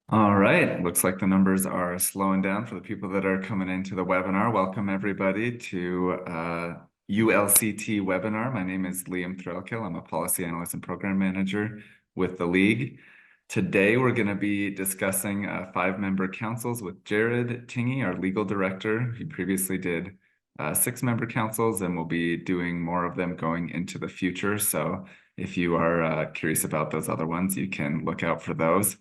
All right, looks like the numbers are slowing down for the people that are coming into the webinar. Welcome everybody to ULCT webinar. My name is Liam Threlkill. I'm a policy analyst and program manager with the League. Today we're going to be discussing 5-member councils with Jared Tingey, our legal director. He previously did 6-member councils, and we'll be doing more of them going into the future. So if you are curious about those other ones, you can look out for those.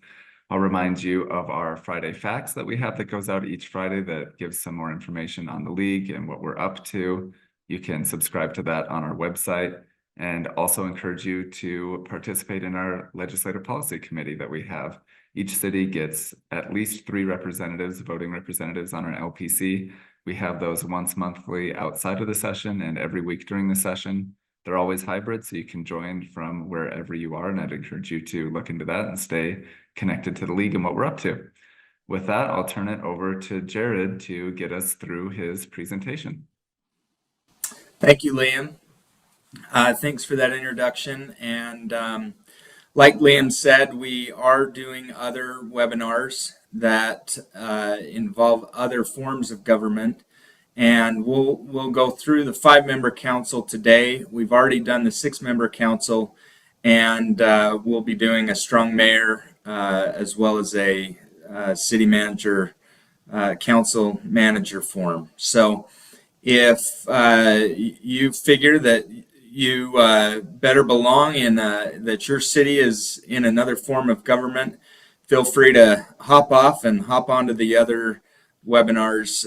I'll remind you of our Friday Facts that we have that goes out each Friday that gives some more information on the league and what we're up to. You can subscribe to that on our website, and also encourage you to participate in our legislative policy committee that we have. Each city gets at least 3 representatives, voting representatives on our LPC. We have those once monthly outside of the session and every week during the session. They're always hybrid, so you can join from wherever you are, and I'd encourage you to look into that and stay connected to the league and what we're up to. With that, I'll turn it over to Jared to get us through his presentation. Thank you, Liam. Thanks for that introduction. And like Liam said, we are doing other webinars that involve other forms of government. And we'll go through the 5-member council today. We've already done the 6-member council, and we'll be doing a strong mayor as well as a city manager, council manager form. So if you figure that you better belong in that your city is in another form of government, feel free to hop off and hop onto the other webinars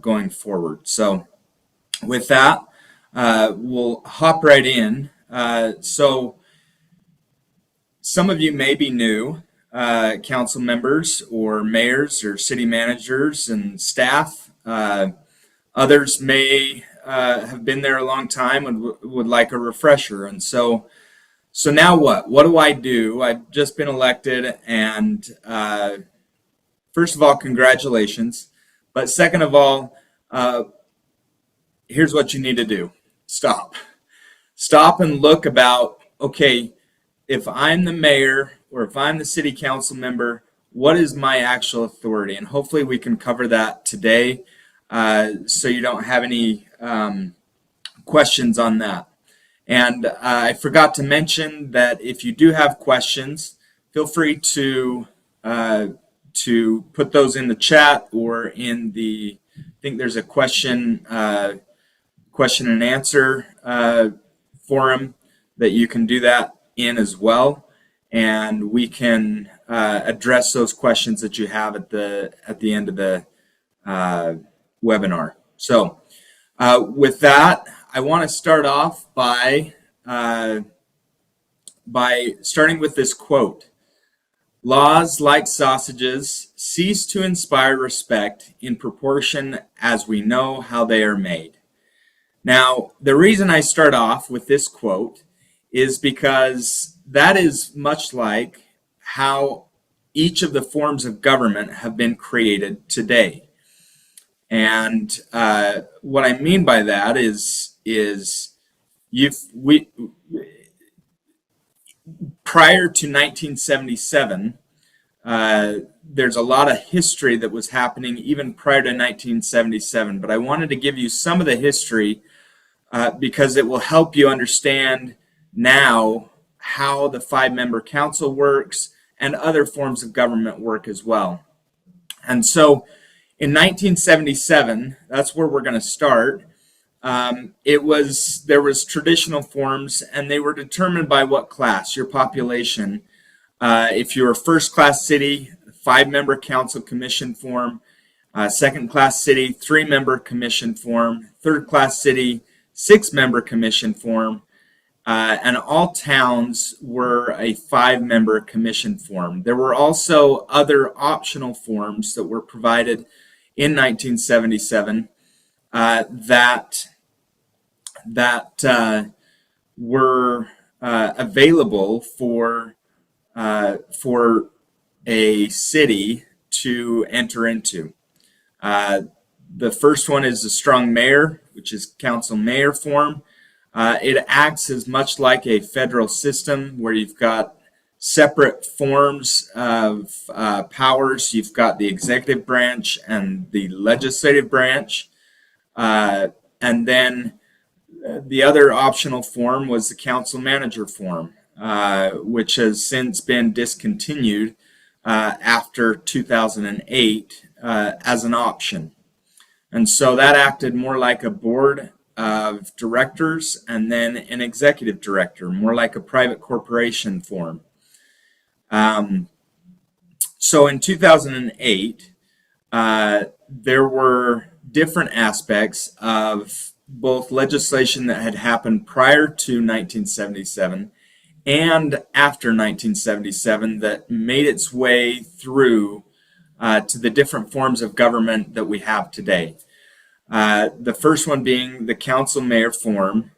going forward. So with that, we'll hop right in. So some of you may be new council members or mayors or city managers and staff. Others may have been there a long time and would like a refresher. And so now what? What do I do? I've just been elected, and first of all, congratulations. But second of all, here's what you need to do. Stop and look about, okay, if I'm the mayor or if I'm the city council member, what is my actual authority? And hopefully we can cover that today so you don't have any questions on that. And I forgot to mention that if you do have questions, feel free to put those in the chat or in the, I think there's a question and answer forum that you can do that in as well, and we can address those questions that you have at the end of the webinar. So with that, I want to start off by starting with this quote. Laws, like sausages, cease to inspire respect in proportion as we know how they are made. Now, the reason I start off with this quote is because that is much like how each of the forms of government have been created today. And what I mean by that is prior to 1977, there's a lot of history that was happening even prior to 1977. But I wanted to give you some of the history because it will help you understand now how the 5-member council works and other forms of government work as well. And so in 1977, that's where we're going to start. There was traditional forms, and they were determined by what class, your population. If you're a first-class city, 5-member council commission form. Second-class city, 3-member commission form. Third-class city, 6-member commission form. And all towns were a 5-member commission form. There were also other optional forms that were provided in 1977 that were available for a city to enter into. The first one is the strong mayor, which is council mayor form. It acts as much like a federal system where you've got separate forms of powers. You've got the executive branch and the legislative branch. And then the other optional form was the council manager form, which has since been discontinued after 2008 as an option. And so that acted more like a board of directors and then an executive director, more like a private corporation form. So in 2008, there were different aspects of both legislation that had happened prior to 1977 and after 1977 that made its way through to the different forms of government that we have today. The first one being the council mayor form,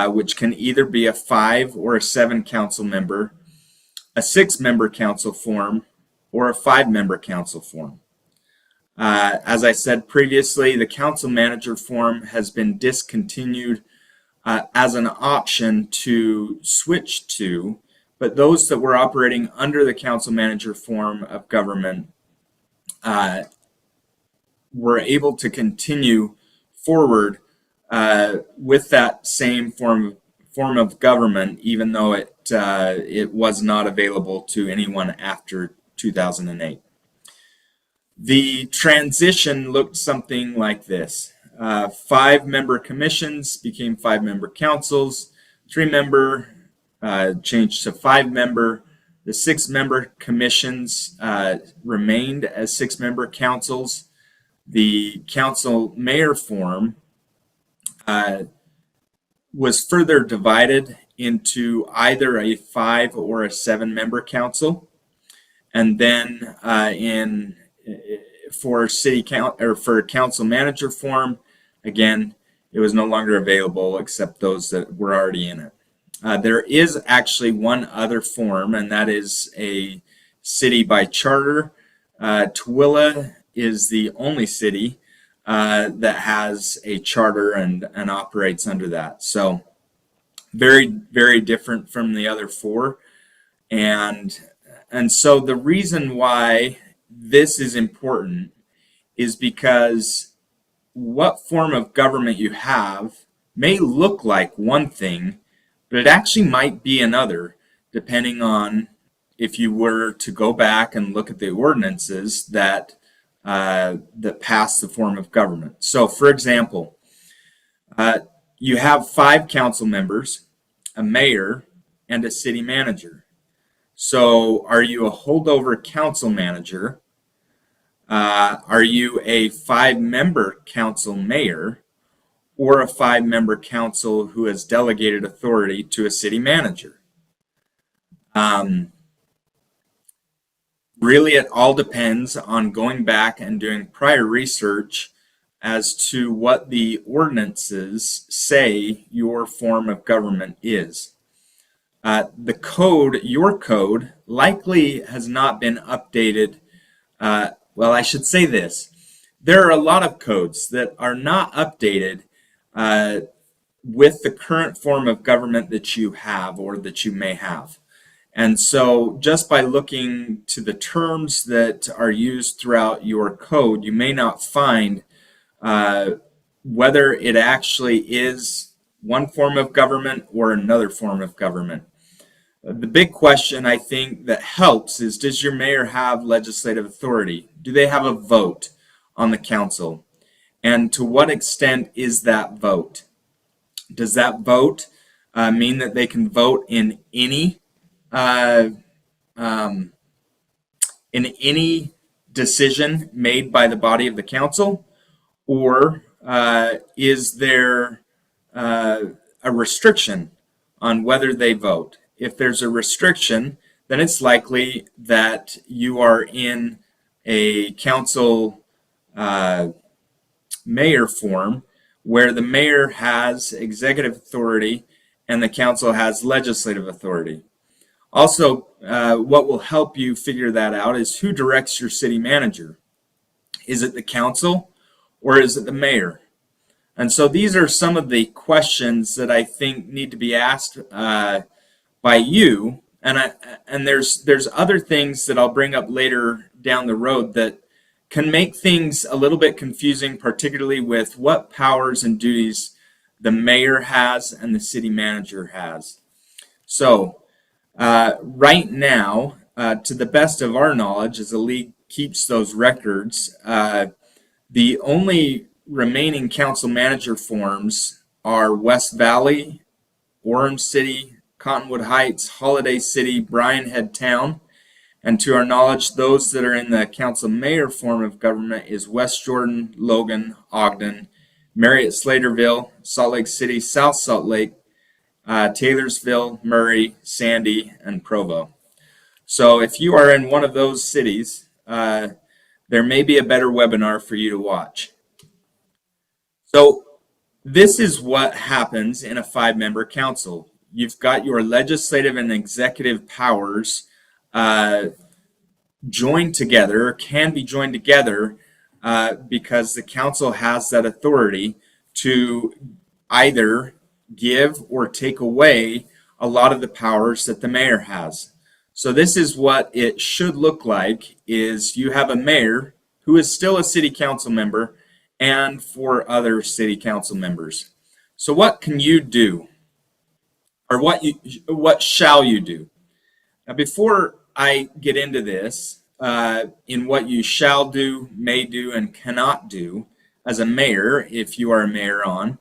which can either be a 5 or a 7 council member, a 6-member council form, or a 5-member council form. As I said previously, the council manager form has been discontinued as an option to switch to, but those that were operating under the council manager form of government were able to continue forward with that same form of government, even though it was not available to anyone after 2008. The transition looked something like this. 5-member commissions became 5-member councils. 3-member changed to 5-member. The 6-member commissions remained as 6-member councils. The council mayor form was further divided into either a 5 or a 7-member council. And then for council manager form, again, it was no longer available except those that were already in it. There is actually one other form, and that is a city by charter. Tooele is the only city that has a charter and operates under that. So very, very different from the other 4. And so the reason why this is important is because what form of government you have may look like one thing, but it actually might be another, depending on if you were to go back and look at the ordinances that pass the form of government. So, for example, you have 5 council members, a mayor, and a city manager. So, are you a holdover council manager? Are you a 5-member council mayor, or a 5-member council who has delegated authority to a city manager? Really, it all depends on going back and doing prior research as to what the ordinances say your form of government is. Your code likely has not been updated. Well, I should say this. There are a lot of codes that are not updated with the current form of government that you have or that you may have. And so just by looking to the terms that are used throughout your code, you may not find whether it actually is one form of government or another form of government. The big question, I think, that helps is, does your mayor have legislative authority? Do they have a vote on the council? And to what extent is that vote? Does that vote mean that they can vote in any decision made by the body of the council, or is there a restriction on whether they vote? If there's a restriction, then it's likely that you are in a council mayor form where the mayor has executive authority and the council has legislative authority. Also, what will help you figure that out is who directs your city manager. Is it the council or is it the mayor? And so these are some of the questions that I think need to be asked by you and there's other things that I'll bring up later down the road that can make things a little bit confusing, particularly with what powers and duties the mayor has and the city manager has. So right now, to the best of our knowledge, as the league keeps those records, the only remaining council manager forms are West Valley, Orem City, Cottonwood Heights, Holiday City, Bryan Head Town, and to our knowledge, those that are in the council mayor form of government is West Jordan, Logan, Ogden, Marriott Slaterville, Salt Lake City, South Salt Lake, Taylorsville, Murray, Sandy, and Provo. So if you are in one of those cities, there may be a better webinar for you to watch. So this is what happens in a 5-member council. You've got your legislative and executive powers joined together, can be joined together because the council has that authority to either give or take away a lot of the powers that the mayor has. So this is what it should look like, is you have a mayor who is still a city council member and 4 other city council members. So what can you do? Or what shall you do? Now, before I get into this, in what you shall do, may do, and cannot do as a mayor, if you are a mayor on,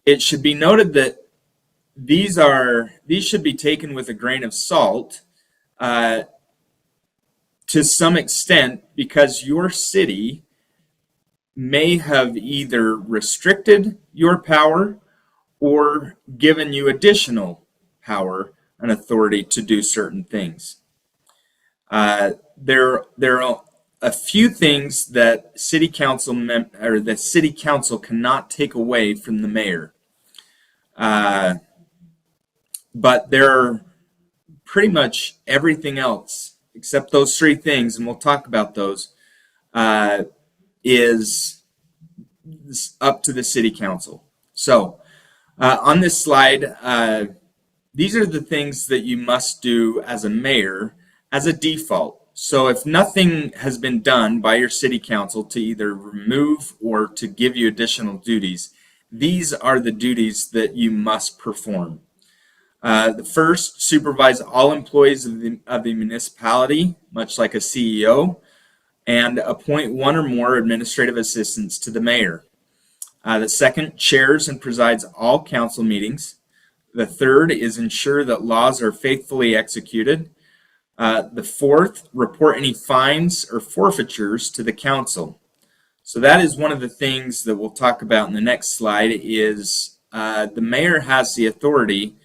it should be noted that these should be taken with a grain of salt to some extent, because your city may have either restricted your power or given you additional power and authority to do certain things. There are a few things that city council the city council cannot take away from the mayor, but there are pretty much everything else except those 3 things, and we'll talk about those, is up to the city council. So on this slide, these are the things that you must do as a mayor as a default. So if nothing has been done by your city council to either remove or to give you additional duties, these are the duties that you must perform. The first, supervise all employees of the municipality, much like a CEO, and appoint 1 or more administrative assistants to the mayor. The second, chairs and presides all council meetings. The third is ensure that laws are faithfully executed. The fourth, report any fines or forfeitures to the council. So that is one of the things that we'll talk about in the next slide, is the mayor has the authority,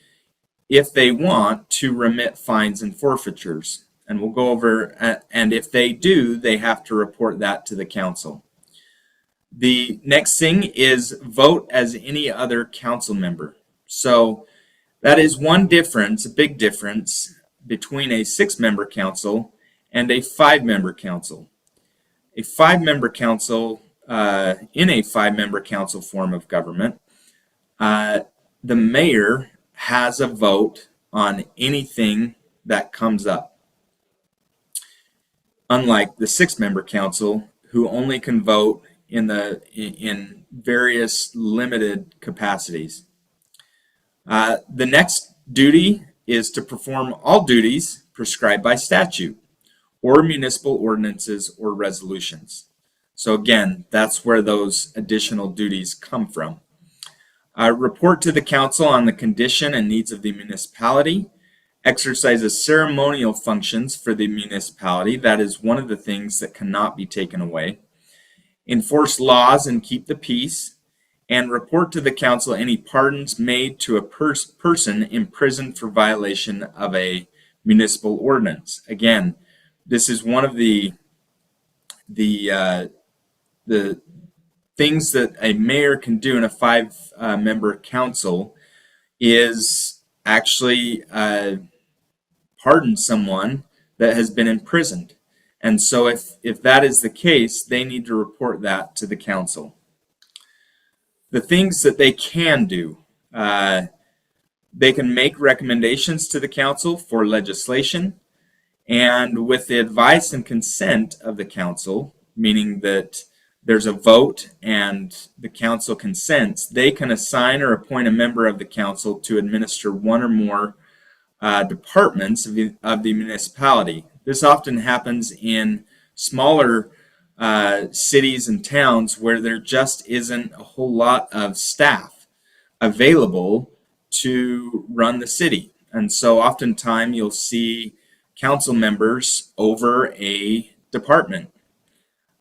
if they want, to remit fines and forfeitures. And we'll go over, and if they do, they have to report that to the council. The next thing is vote as any other council member. So that is one difference, a big difference, between a 6-member council and a 5-member council. A 5-member council, in a 5-member council form of government, the mayor has a vote on anything that comes up. Unlike the 6-member council, who only can vote in various limited capacities. The next duty is to perform all duties prescribed by statute or municipal ordinances or resolutions. So again, that's where those additional duties come from. Report to the council on the condition and needs of the municipality. Exercises ceremonial functions for the municipality. That is one of the things that cannot be taken away. Enforce laws and keep the peace. And report to the council any pardons made to a person imprisoned for violation of a municipal ordinance. Again, this is one of the things that a mayor can do in a 5-member council is actually pardon someone that has been imprisoned. And so if that is the case, they need to report that to the council. The things that they can do, They can make recommendations to the council for legislation, and with the advice and consent of the council, meaning that there's a vote and the council consents, they can assign or appoint a member of the council to administer one or more departments of the municipality. This often happens in smaller cities and towns where there just isn't a whole lot of staff available to run the city. And so oftentimes you'll see council members over a department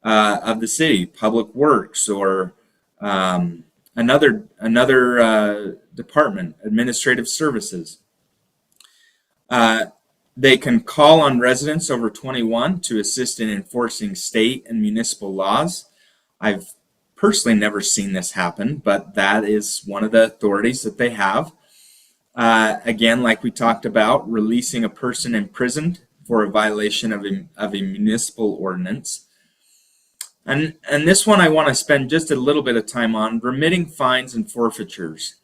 of the city, public works, or another department, administrative services. They can call on residents over 21 to assist in enforcing state and municipal laws. I've personally never seen this happen, but that is one of the authorities that they have. Again, like we talked about, releasing a person imprisoned for a violation of a municipal ordinance. And this one I want to spend just a little bit of time on, remitting fines and forfeitures.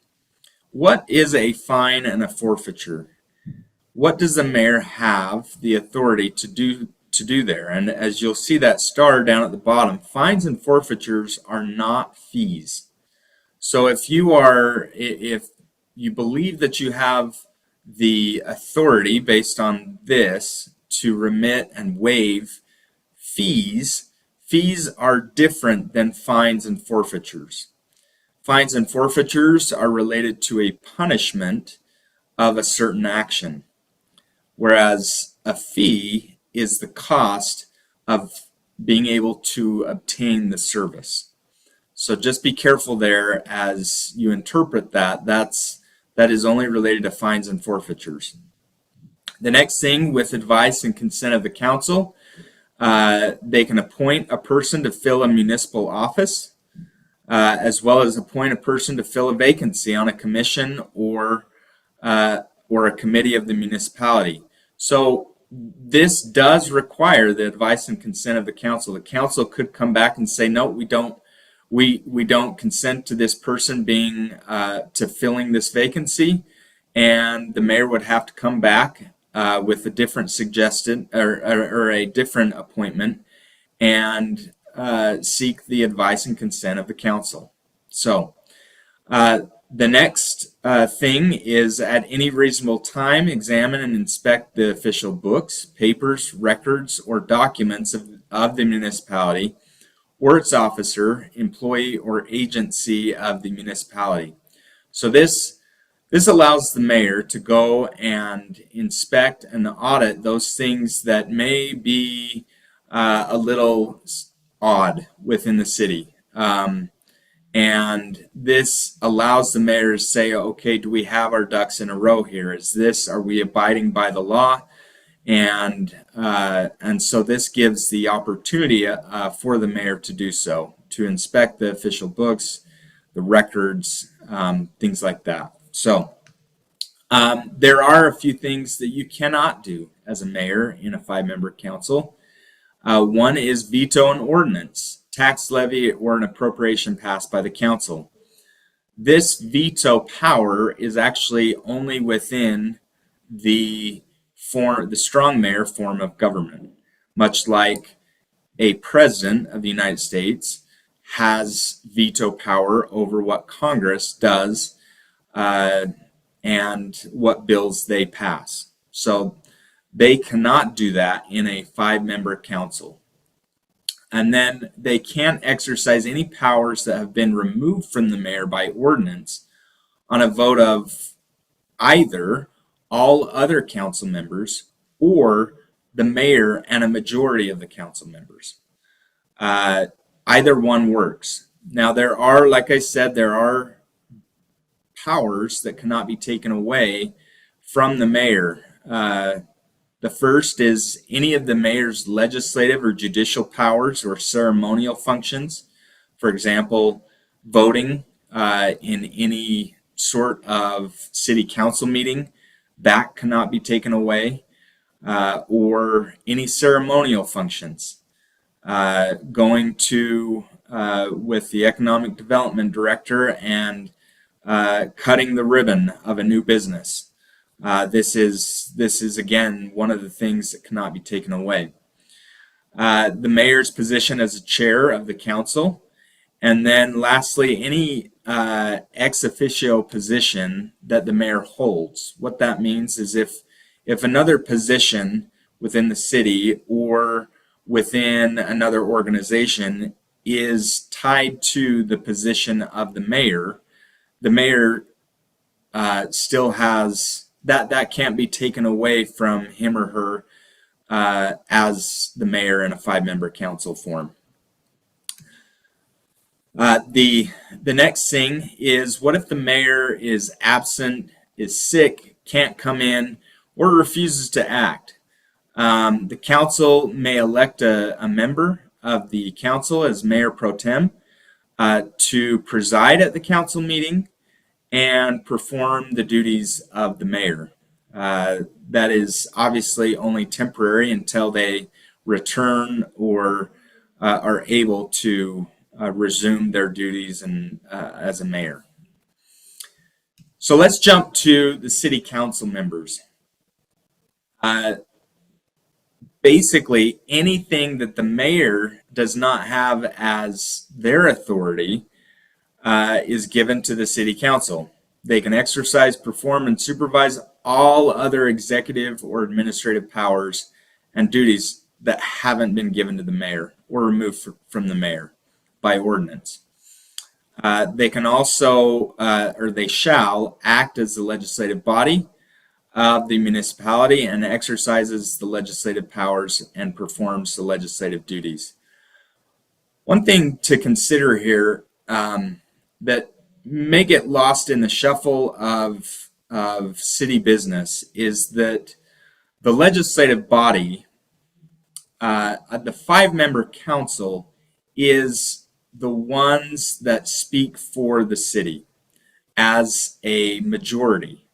What is a fine and a forfeiture? What does the mayor have the authority to do there? And as you'll see that star down at the bottom, fines and forfeitures are not fees. So if you believe that you have the authority based on this to remit and waive fees, fees are different than fines and forfeitures. Fines and forfeitures are related to a punishment of a certain action, whereas a fee is the cost of being able to obtain the service. So just be careful there as you interpret that. That is only related to fines and forfeitures. The next thing, with advice and consent of the council, they can appoint a person to fill a municipal office, as well as appoint a person to fill a vacancy on a commission or a committee of the municipality. So this does require the advice and consent of the council. The council could come back and say, no, we don't consent to this person being to filling this vacancy, and the mayor would have to come back with a different suggested or a different appointment and seek the advice and consent of the council. So the next thing is, at any reasonable time, examine and inspect the official books, papers, records, or documents of the municipality or its officer, employee, or agency of the municipality. So this allows the mayor to go and inspect and audit those things that may be a little odd within the city. And this allows the mayor to say, okay, do we have our ducks in a row here? Are we abiding by the law? And so this gives the opportunity for the mayor to do so, to inspect the official books, the records, things like that. So there are a few things that you cannot do as a mayor in a 5-member council. One is veto an ordinance, tax levy, or an appropriation passed by the council. This veto power is actually only within the strong mayor form of government, much like a president of the United States has veto power over what Congress does and what bills they pass. So they cannot do that in a 5-member council. And then they can't exercise any powers that have been removed from the mayor by ordinance on a vote of either all other council members or the mayor and a majority of the council members. Either one works. Now there are, like I said, there are powers that cannot be taken away from the mayor. The first is any of the mayor's legislative or judicial powers or ceremonial functions. For example, voting in any sort of city council meeting, that cannot be taken away, or any ceremonial functions. Going to with the economic development director and cutting the ribbon of a new business. This is again one of the things that cannot be taken away. The mayor's position as a chair of the council, and then lastly, any ex officio position that the mayor holds. What that means is if another position within the city or within another organization is tied to the position of the mayor still has that can't be taken away from him or her as the mayor in a 5-member council form. The next thing is, what if the mayor is absent, is sick, can't come in, or refuses to act? The council may elect a member of the council as mayor pro tem to preside at the council meeting and perform the duties of the mayor. That is obviously only temporary until they return or are able to resume their duties as a mayor. So let's jump to the city council members. Basically, anything that the mayor does not have as their authority is given to the city council. They can exercise, perform, and supervise all other executive or administrative powers and duties that haven't been given to the mayor or removed from the mayor by ordinance. They can also, or they shall, act as the legislative body of the municipality and exercises the legislative powers and performs the legislative duties. One thing to consider here that may get lost in the shuffle of city business is that the legislative body, the 5-member council, is the ones that speak for the city as a majority.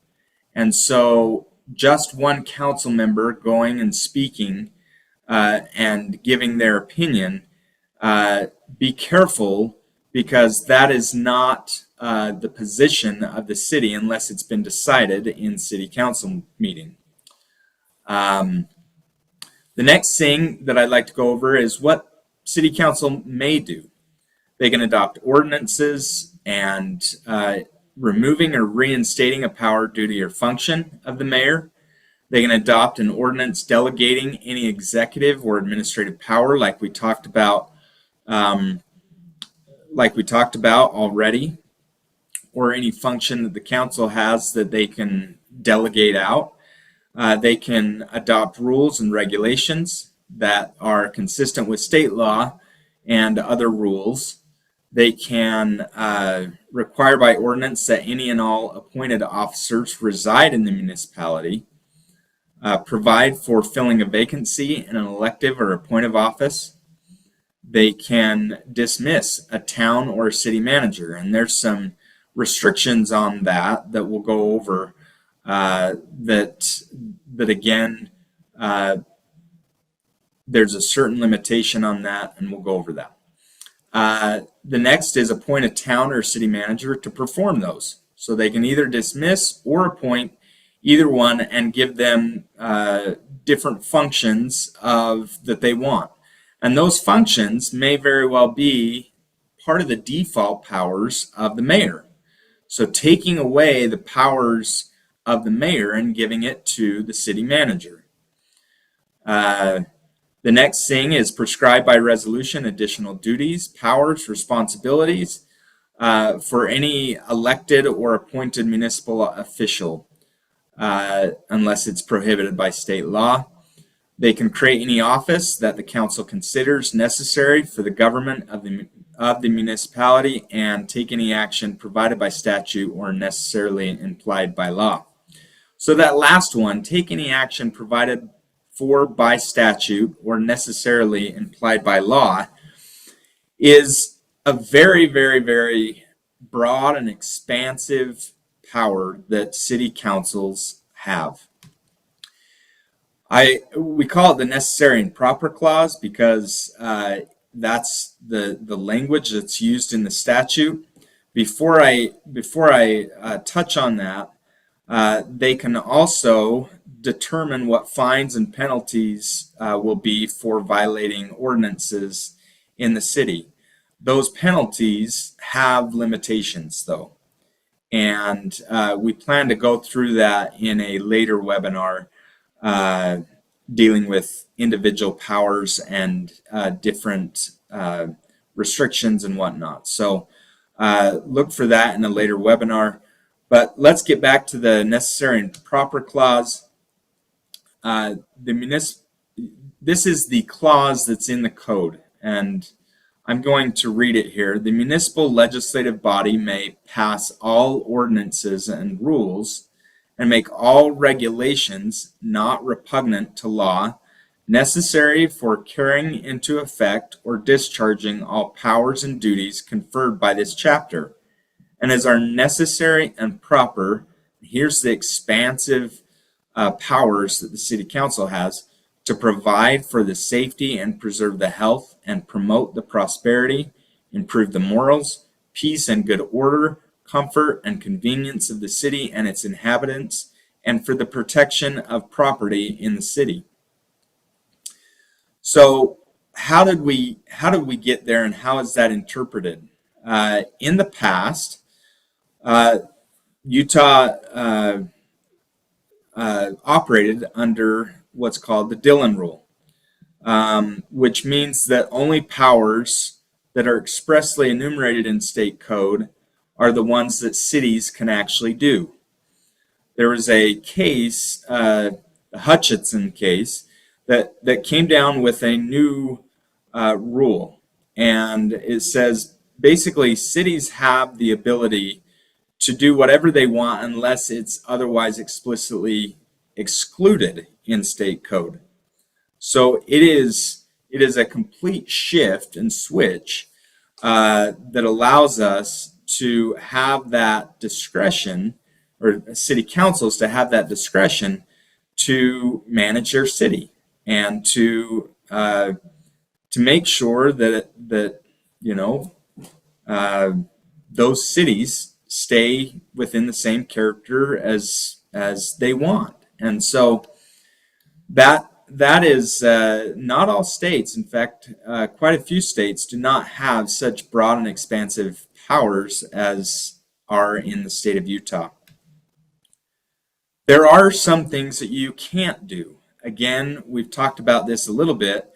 And so just one council member going and speaking and giving their opinion, be careful, because that is not the position of the city unless it's been decided in city council meeting. The next thing that I'd like to go over is what city council may do. They can adopt ordinances and removing or reinstating a power, duty, or function of the mayor. They can adopt an ordinance delegating any executive or administrative power, like we talked about already, or any function that the council has that they can delegate out. They can adopt rules and regulations that are consistent with state law and other rules. They can require by ordinance that any and all appointed officers reside in the municipality, provide for filling a vacancy in an elective or appointive office. They can dismiss a town or a city manager, and there's some restrictions on that we'll go over. That again, there's a certain limitation on that, and we'll go over that. The next is appoint a town or city manager to perform those. So they can either dismiss or appoint either one and give them different functions that they want. And those functions may very well be part of the default powers of the mayor. So taking away the powers of the mayor and giving it to the city manager. The next thing is prescribed by resolution additional duties, powers, responsibilities for any elected or appointed municipal official, unless it's prohibited by state law. They can create any office that the council considers necessary for the government of the municipality and take any action provided by statute or necessarily implied by law. So that last one, take any action provided for by statute or necessarily implied by law, is a very, very, very broad and expansive power that city councils have. We call it the necessary and proper clause because that's the language that's used in the statute. Before I touch on that, they can also determine what fines and penalties will be for violating ordinances in the city. Those penalties have limitations, though, and we plan to go through that in a later webinar uh, dealing with individual powers and different restrictions and whatnot. So look for that in a later webinar. But let's get back to the necessary and proper clause. This is the clause that's in the code, and I'm going to read it here. The municipal legislative body may pass all ordinances and rules and make all regulations not repugnant to law necessary for carrying into effect or discharging all powers and duties conferred by this chapter, and as are necessary and proper. Here's the expansive powers that the City Council has to provide for the safety and preserve the health and promote the prosperity, improve the morals, peace and good order, comfort and convenience of the city and its inhabitants, and for the protection of property in the city. So how did we get there, and how is that interpreted? In the past, Utah operated under what's called the Dillon Rule, which means that only powers that are expressly enumerated in state code are the ones that cities can actually do. There was a case, the Hutchinson case, that came down with a new rule, and it says basically cities have the ability to do whatever they want unless it's otherwise explicitly excluded in state code. So it is a complete shift and switch that allows us to have that discretion, or city councils to have that discretion to manage their city and to make sure that those cities stay within the same character as they want. And so that is not all states. In fact, quite a few states do not have such broad and expansive powers as are in the state of Utah. There are some things that you can't do. Again, we've talked about this a little bit.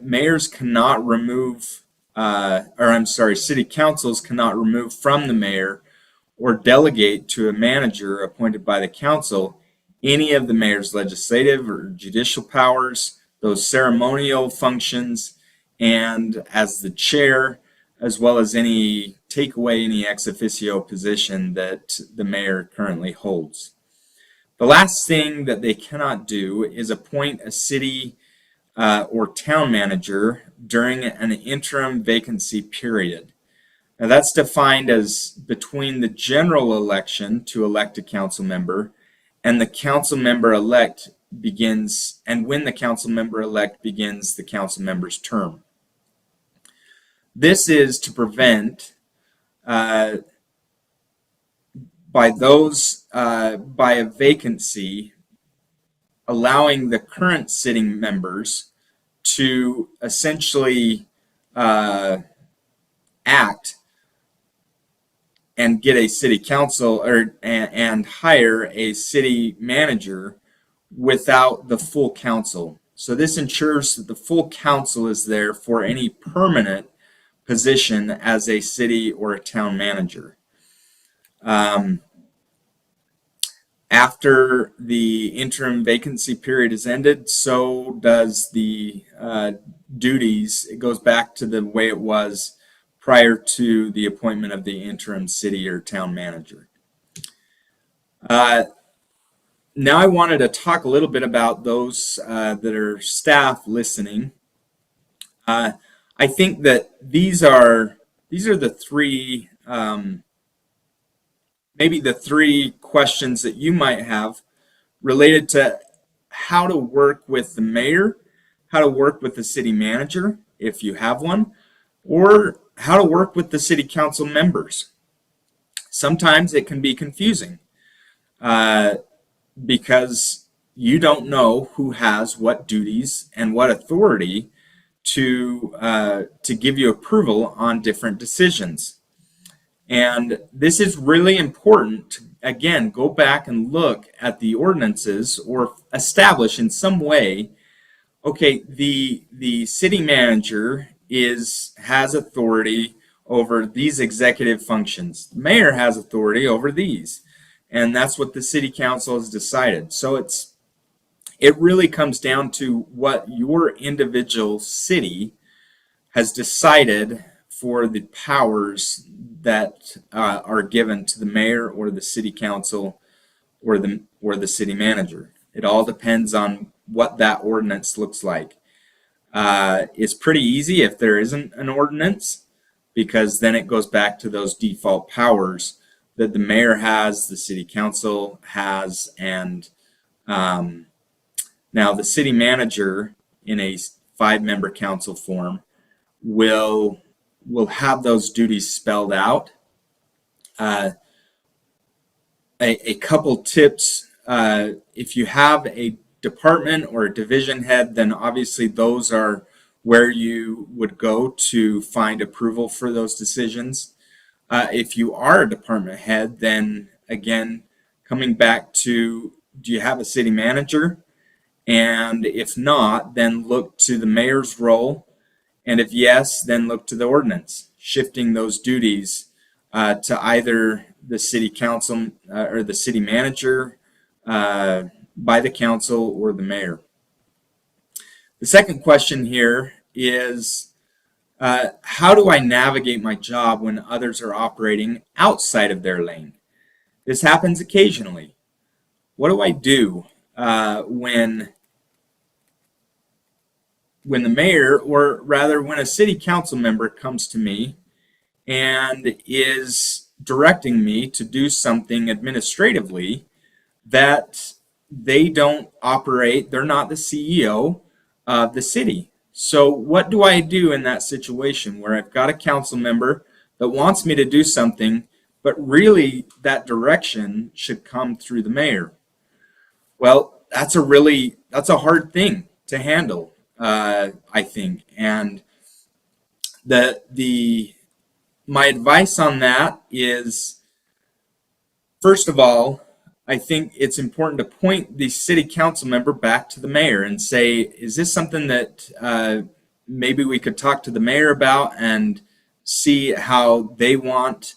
Mayors cannot remove, city councils cannot remove from the mayor or delegate to a manager appointed by the council any of the mayor's legislative or judicial powers, those ceremonial functions, and as the chair, as well as take away any ex officio position that the mayor currently holds. The last thing that they cannot do is appoint a city or town manager during an interim vacancy period. Now that's defined as between the general election to elect a council member and the council member elect begins, and when the council member elect begins the council member's term. This is to prevent by a vacancy allowing the current sitting members to essentially act and get a city council and hire a city manager without the full council. So this ensures that the full council is there for any permanent position as a city or a town manager. After the interim vacancy period is ended, so does the duties. It goes back to the way it was prior to the appointment of the interim city or town manager. Now I wanted to talk a little bit about those that are staff listening. I think that these are the three, maybe the three questions that you might have related to how to work with the mayor, how to work with the city manager, if you have one, or how to work with the city council members. Sometimes it can be confusing because you don't know who has what duties and what authority to give you approval on different decisions. And this is really important to, again, go back and look at the ordinances or establish in some way, okay, the city manager has authority over these executive functions. The mayor has authority over these. And that's what the city council has decided. So it really comes down to what your individual city has decided for the powers that are given to the mayor or the city council or the city manager. It all depends on what that ordinance looks like. It's pretty easy if there isn't an ordinance, because then it goes back to those default powers that the mayor has, the city council has, and now the city manager in a 5-member council form will have those duties spelled out. A couple tips, if you have a department or a division head, then obviously those are where you would go to find approval for those decisions. If you are a department head, then again, coming back to, do you have a city manager? And if not, then look to the mayor's role. And if yes, then look to the ordinance, shifting those duties to either the city council or the city manager by the council or the mayor. The second question here is, how do I navigate my job when others are operating outside of their lane? This happens occasionally. What do I do when the mayor, or rather when a city council member comes to me and is directing me to do something administratively that they don't operate, they're not the CEO of the city? So what do I do in that situation where I've got a council member that wants me to do something, but really that direction should come through the mayor? Well, that's a hard thing to handle, I think. And my advice on that is, first of all, I think it's important to point the city council member back to the mayor and say, is this something that maybe we could talk to the mayor about and see how they want,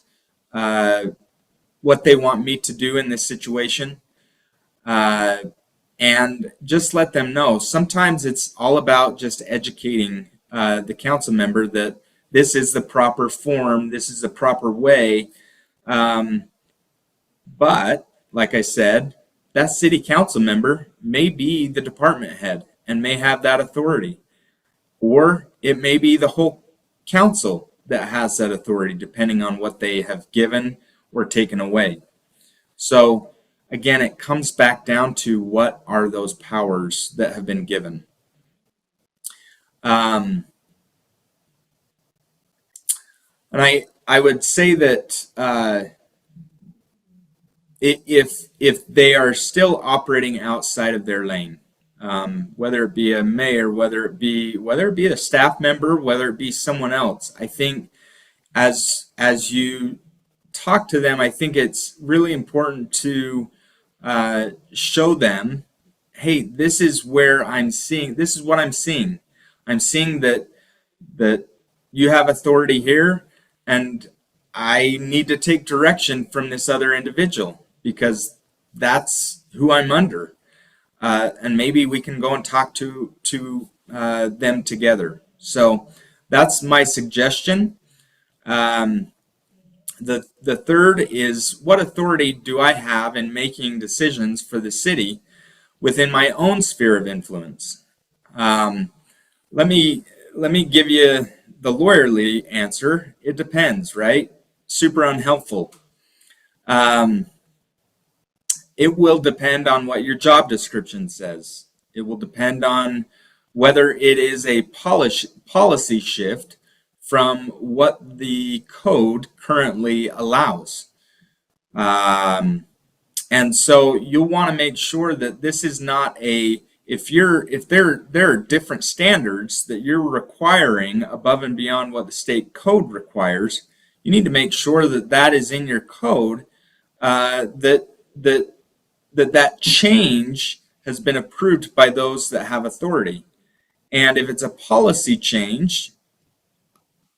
what they want me to do in this situation? And just let them know. Sometimes it's all about just educating the council member that this is the proper form, this is the proper way. But like I said, that city council member may be the department head and may have that authority. Or it may be the whole council that has that authority, depending on what they have given or taken away. So again, it comes back down to what are those powers that have been given. And I would say that if they are still operating outside of their lane, whether it be a mayor, whether it be a staff member, whether it be someone else, I think as you talk to them, I think it's really important to show them, hey, this is where I'm seeing, this is what I'm seeing. I'm seeing that you have authority here, and I need to take direction from this other individual because that's who I'm under. And maybe we can go and talk to them together. So that's my suggestion. The third is, what authority do I have in making decisions for the city within my own sphere of influence? Let me give you the lawyerly answer. It depends, right? Super unhelpful. It will depend on what your job description says. It will depend on whether it is a policy shift from what the code currently allows. And so you'll want to make sure that this is not if there are different standards that you're requiring above and beyond what the state code requires, you need to make sure that that is in your code, that change has been approved by those that have authority. And if it's a policy change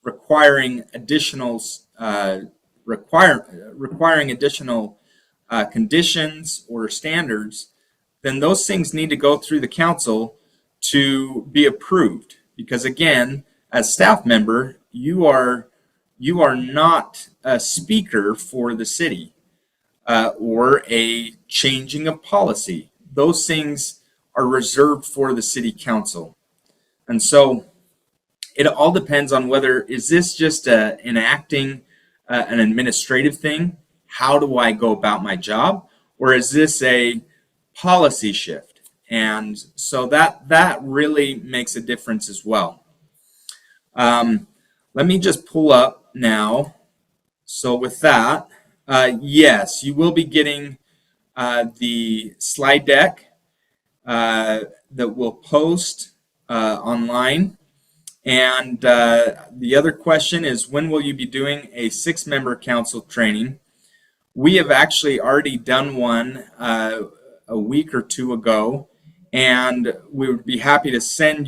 requiring additional conditions or standards, then those things need to go through the council to be approved. Because again, as staff member, you are not a speaker for the city or a changing of policy. Those things are reserved for the city council. And so it all depends on whether is this just enacting an administrative thing. How do I go about my job? Or is this a policy shift? And so that really makes a difference as well. Let me just pull up now. So with that, yes, you will be getting the slide deck that we'll post online. And the other question is, when will you be doing a 6-member council training? We have actually already done one a week or two ago, and we would be happy to send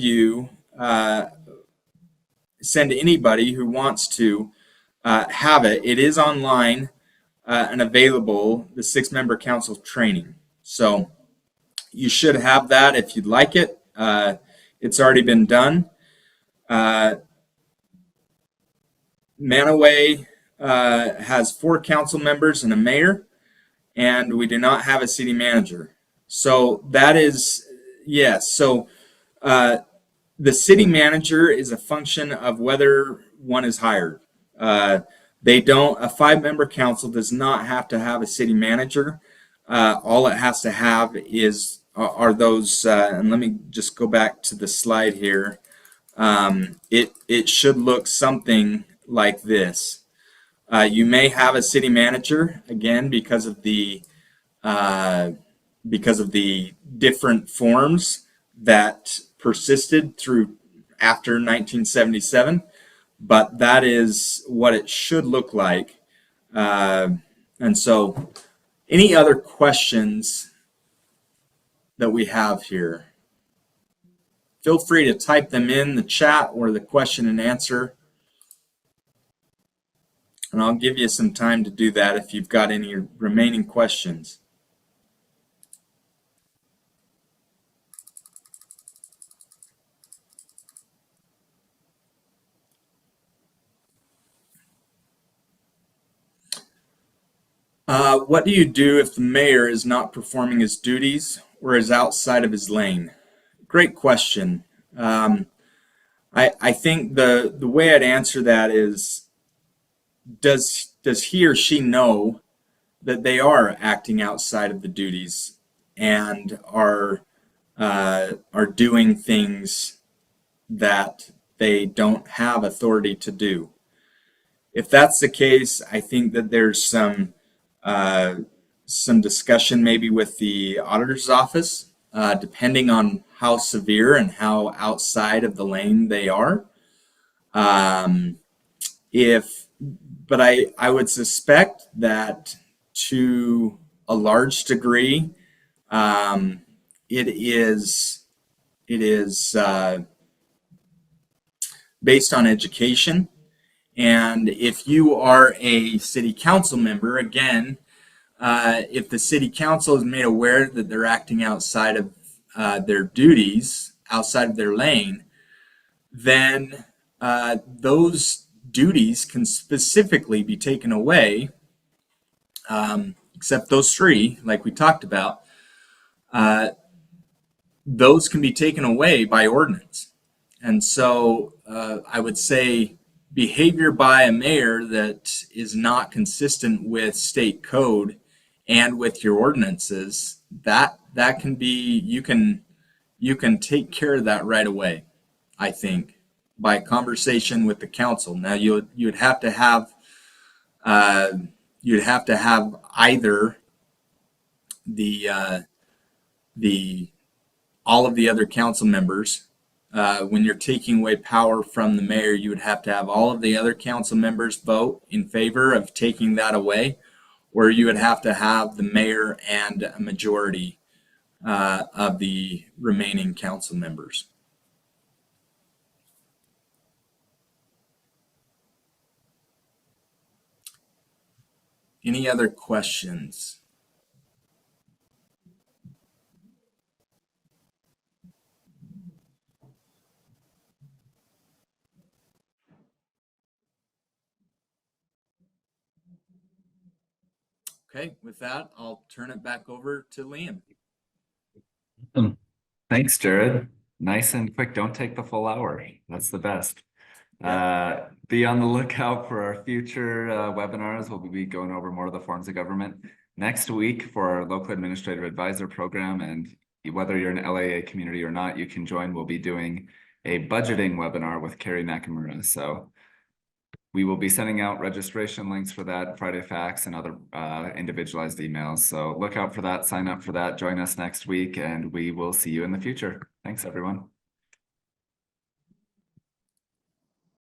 anybody who wants to have it. It is online and available, the 6-member council training. So you should have that if you'd like it. It's already been done. Manaway has 4 council members and a mayor, and we do not have a city manager. So that is, yes. So the city manager is a function of whether one is hired. A 5-member council does not have to have a city manager. All it has to have are those, and let me just go back to the slide here. It should look something like this. You may have a city manager, again, because of the different forms that persisted through after 1977, but that is what it should look like. And so any other questions that we have here? Feel free to type them in the chat or the question and answer. And I'll give you some time to do that if you've got any remaining questions. What do you do if the mayor is not performing his duties or is outside of his lane? Great question. I think the way I'd answer that is, does he or she know that they are acting outside of the duties and are doing things that they don't have authority to do? If that's the case, I think that there's some discussion maybe with the auditor's office, depending on how severe and how outside of the lane they are. But I would suspect that to a large degree, it is based on education. And if you are a city council member, again, if the city council is made aware that they're acting outside of their duties, outside of their lane, then those duties can specifically be taken away, except those 3, like we talked about. Those can be taken away by ordinance. And so I would say behavior by a mayor that is not consistent with state code and with your ordinances, that can be, you can take care of that right away, I think. by conversation with the council. Now you'd have to have either the all of the other council members. When you're taking away power from the mayor, you would have to have all of the other council members vote in favor of taking that away, or you would have to have the mayor and a majority of the remaining council members. Any other questions? Okay, with that, I'll turn it back over to Liam. Thanks, Jared. Nice and quick. Don't take the full hour. That's the best. Be on the lookout for our future webinars. We'll be going over more of the forms of government next week for our local administrative advisor program. And whether you're an LAA community or not, you can join. We'll be doing a budgeting webinar with Carrie Nakamura. So we will be sending out registration links for that, Friday Facts, and other individualized emails. So look out for that, sign up for that, join us next week, and we will see you in the future. Thanks, everyone.